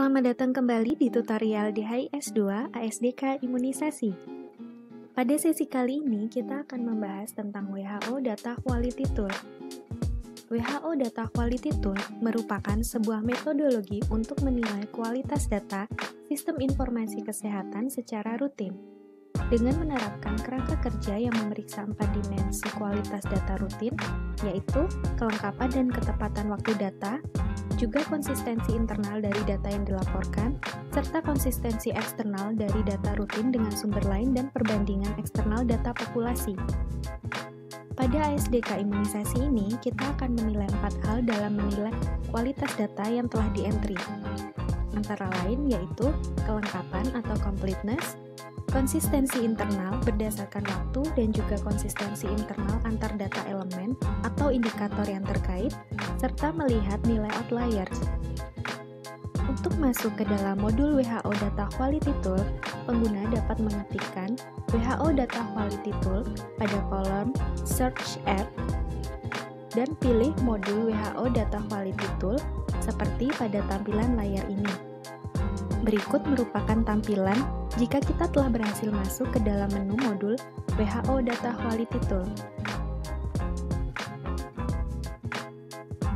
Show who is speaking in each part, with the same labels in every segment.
Speaker 1: Selamat datang kembali di tutorial DHIS2 ASDK Imunisasi. Pada sesi kali ini kita akan membahas tentang WHO Data Quality Tool. WHO Data Quality Tool merupakan sebuah metodologi untuk menilai kualitas data sistem informasi kesehatan secara rutin. Dengan menerapkan kerangka kerja yang memeriksa 4 dimensi kualitas data rutin, yaitu kelengkapan dan ketepatan waktu data, juga konsistensi internal dari data yang dilaporkan, serta konsistensi eksternal dari data rutin dengan sumber lain dan perbandingan eksternal data populasi. Pada ASDK imunisasi ini, kita akan menilai 4 hal dalam menilai kualitas data yang telah di-entry. Antara lain yaitu kelengkapan atau completeness, konsistensi internal berdasarkan waktu dan juga konsistensi internal antar data elemen atau indikator yang terkait, serta melihat nilai outliers. Untuk masuk ke dalam modul WHO Data Quality Tool, pengguna dapat mengetikkan WHO Data Quality Tool pada kolom Search App dan pilih modul WHO Data Quality Tool seperti pada tampilan layar ini. Berikut merupakan tampilan jika kita telah berhasil masuk ke dalam menu modul WHO Data Quality Tool.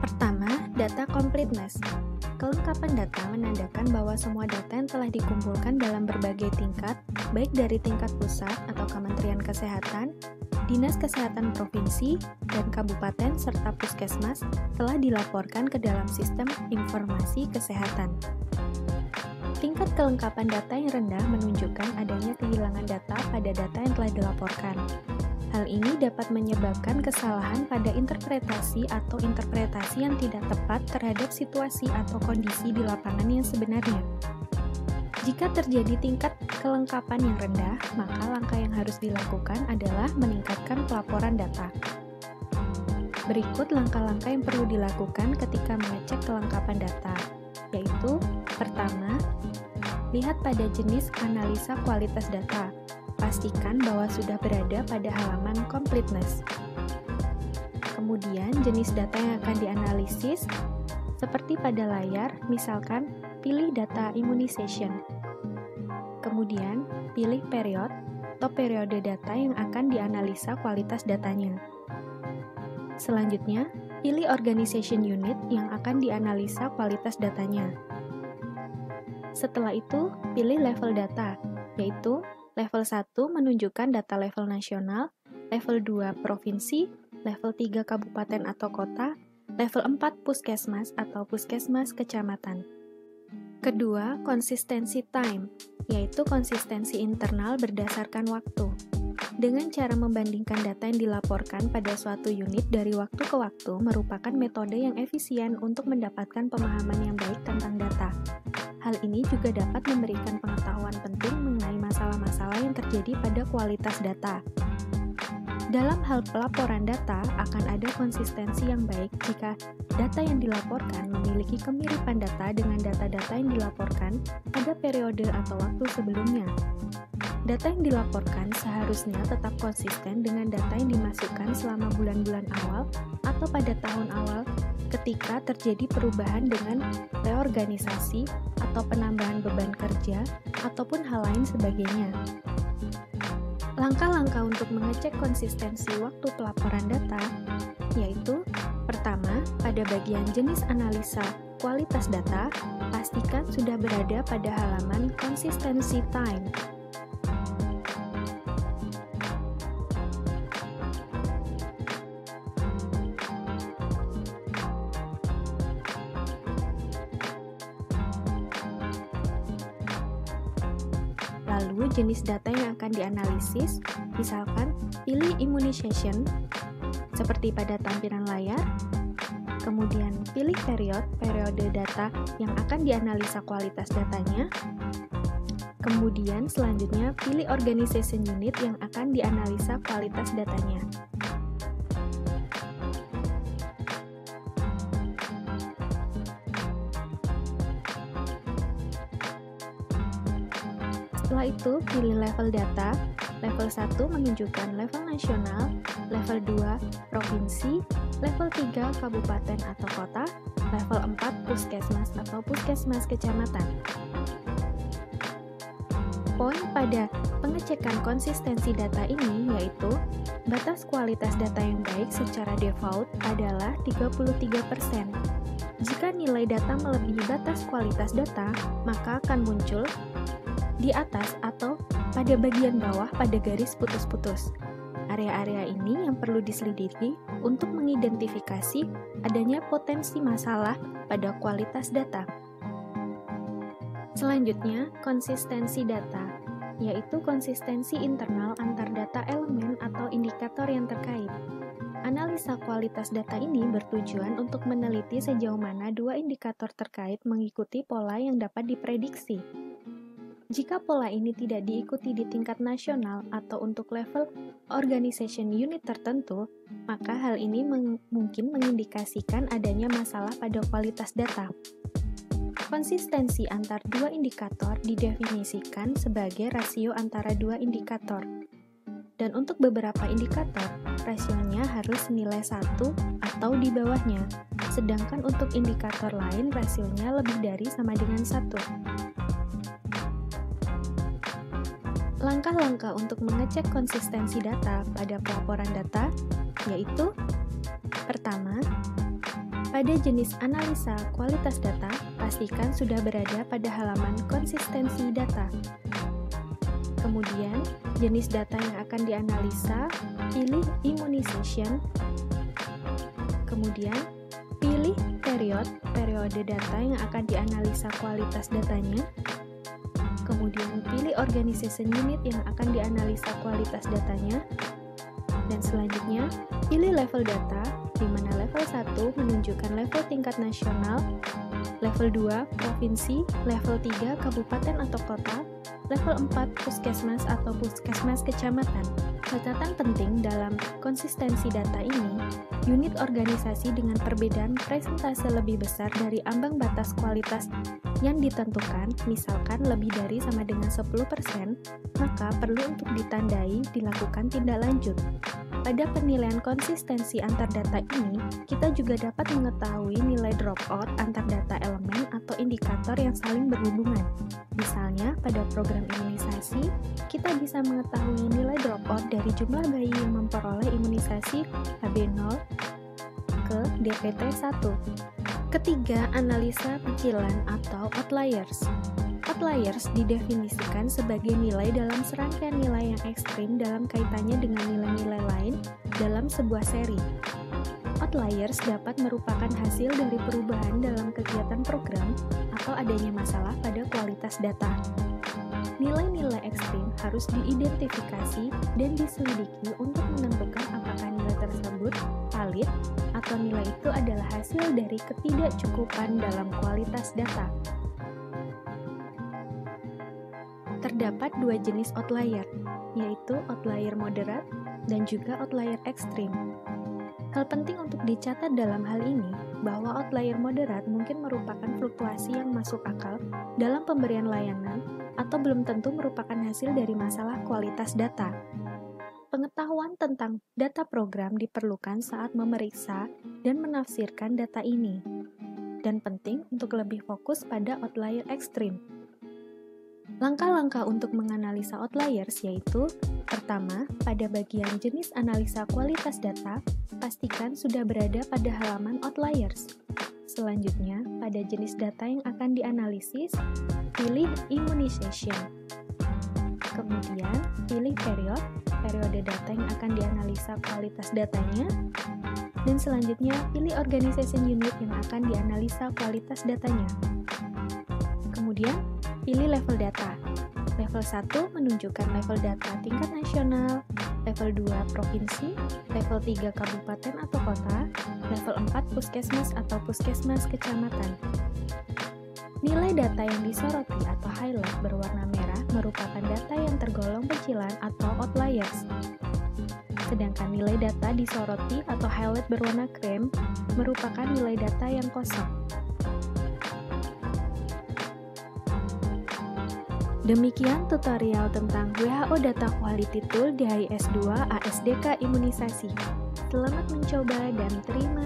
Speaker 1: Pertama, data completeness. Kelengkapan data menandakan bahwa semua data yang telah dikumpulkan dalam berbagai tingkat, baik dari tingkat pusat atau Kementerian Kesehatan, Dinas Kesehatan Provinsi, dan Kabupaten serta Puskesmas telah dilaporkan ke dalam sistem informasi kesehatan. Tingkat kelengkapan data yang rendah menunjukkan adanya kehilangan data pada data yang telah dilaporkan. Hal ini dapat menyebabkan kesalahan pada interpretasi atau interpretasi yang tidak tepat terhadap situasi atau kondisi di lapangan yang sebenarnya. Jika terjadi tingkat kelengkapan yang rendah, maka langkah yang harus dilakukan adalah meningkatkan pelaporan data. Berikut langkah-langkah yang perlu dilakukan ketika mengecek kelengkapan data, yaitu pertama, lihat pada jenis analisa kualitas data. Pastikan bahwa sudah berada pada halaman completeness. Kemudian, jenis data yang akan dianalisis, seperti pada layar, misalkan pilih data immunization. Kemudian, pilih period atau periode data yang akan dianalisa kualitas datanya. Selanjutnya, pilih organization unit yang akan dianalisa kualitas datanya. Setelah itu, pilih level data, yaitu level 1 menunjukkan data level nasional, level 2 provinsi, level 3 kabupaten atau kota, level 4 puskesmas atau puskesmas kecamatan. Kedua, konsistensi time, yaitu konsistensi internal berdasarkan waktu. Dengan cara membandingkan data yang dilaporkan pada suatu unit dari waktu ke waktu merupakan metode yang efisien untuk mendapatkan pemahaman yang baik tentang data. Hal ini juga dapat memberikan pengetahuan penting mengenai masalah-masalah yang terjadi pada kualitas data. Dalam hal pelaporan data, akan ada konsistensi yang baik jika data yang dilaporkan memiliki kemiripan data dengan data-data yang dilaporkan pada periode atau waktu sebelumnya. Data yang dilaporkan seharusnya tetap konsisten dengan data yang dimasukkan selama bulan-bulan awal atau pada tahun awal ketika terjadi perubahan dengan reorganisasi atau penambahan beban kerja ataupun hal lain sebagainya. Langkah-langkah untuk mengecek konsistensi waktu pelaporan data yaitu pertama, pada bagian jenis analisa kualitas data, pastikan sudah berada pada halaman konsistensi time. Lalu jenis data yang akan dianalisis, misalkan pilih immunization, seperti pada tampilan layar, kemudian pilih periode data yang akan dianalisa kualitas datanya, kemudian selanjutnya pilih organization unit yang akan dianalisa kualitas datanya. Setelah itu, pilih level data, Level 1 menunjukkan level nasional, level 2 provinsi, level 3 kabupaten atau kota, level 4 puskesmas atau puskesmas kecamatan. Poin pada pengecekan konsistensi data ini yaitu batas kualitas data yang baik secara default adalah 33%. Jika nilai data melebihi batas kualitas data, maka akan muncul di atas atau pada bagian bawah pada garis putus-putus. Area-area ini yang perlu diselidiki untuk mengidentifikasi adanya potensi masalah pada kualitas data. Selanjutnya, konsistensi data, yaitu konsistensi internal antar data elemen atau indikator yang terkait. Analisa kualitas data ini bertujuan untuk meneliti sejauh mana dua indikator terkait mengikuti pola yang dapat diprediksi. Jika pola ini tidak diikuti di tingkat nasional atau untuk level organization unit tertentu, maka hal ini mungkin mengindikasikan adanya masalah pada kualitas data. Konsistensi antar dua indikator didefinisikan sebagai rasio antara dua indikator. Dan untuk beberapa indikator, rasionya harus nilai 1 atau di bawahnya, sedangkan untuk indikator lain rasionya lebih dari sama dengan 1. Langkah-langkah untuk mengecek konsistensi data pada pelaporan data yaitu: pertama, pada jenis analisa kualitas data, pastikan sudah berada pada halaman konsistensi data. Kemudian, jenis data yang akan dianalisa, pilih immunization. Kemudian, pilih periode data yang akan dianalisa kualitas datanya. Kemudian, pilih organization unit yang akan dianalisa kualitas datanya. Dan selanjutnya, pilih level data, di mana level 1 menunjukkan level tingkat nasional, level 2 provinsi, level 3 kabupaten atau kota, level 4 puskesmas atau puskesmas kecamatan. Catatan penting dalam konsistensi data ini, unit organisasi dengan perbedaan presentase lebih besar dari ambang batas kualitas yang ditentukan, misalkan lebih dari sama dengan 10%, maka perlu untuk ditandai dilakukan tindak lanjut. Pada penilaian konsistensi antar data ini, kita juga dapat mengetahui nilai dropout antar data elemen atau indikator yang saling berhubungan. Misalnya, pada program imunisasi, kita bisa mengetahui nilai dropout dari jumlah bayi yang memperoleh imunisasi HB0 ke DPT1. Ketiga, analisa pecilan atau outliers. Outliers didefinisikan sebagai nilai dalam serangkaian nilai yang ekstrim dalam kaitannya dengan nilai-nilai lain dalam sebuah seri. Outliers dapat merupakan hasil dari perubahan dalam kegiatan program atau adanya masalah pada kualitas data. Nilai-nilai ekstrim harus diidentifikasi dan diselidiki untuk menentukan apakah nilai tersebut valid atau nilai itu adalah hasil dari ketidakcukupan dalam kualitas data. Terdapat dua jenis outlier, yaitu outlier moderat dan juga outlier ekstrim. Hal penting untuk dicatat dalam hal ini, bahwa outlier moderat mungkin merupakan fluktuasi yang masuk akal dalam pemberian layanan atau belum tentu merupakan hasil dari masalah kualitas data. Pengetahuan tentang data program diperlukan saat memeriksa dan menafsirkan data ini, dan penting untuk lebih fokus pada outlier ekstrim. Langkah-langkah untuk menganalisa outliers yaitu: pertama, pada bagian jenis analisa kualitas data, pastikan sudah berada pada halaman outliers. Selanjutnya, pada jenis data yang akan dianalisis, pilih immunization. Kemudian, pilih periode data yang akan dianalisa kualitas datanya. Dan selanjutnya, pilih organization unit yang akan dianalisa kualitas datanya. Kemudian, pilih level data. Level 1 menunjukkan level data tingkat nasional, level 2 provinsi, level 3 kabupaten atau kota, level 4 puskesmas atau puskesmas kecamatan. Nilai data yang disoroti atau highlight berwarna merah merupakan data yang tergolong pecilan atau outliers. Sedangkan nilai data disoroti atau highlight berwarna krem merupakan nilai data yang kosong. Demikian tutorial tentang WHO Data Quality Tool di HIS2 ASDK Imunisasi. Selamat mencoba dan terima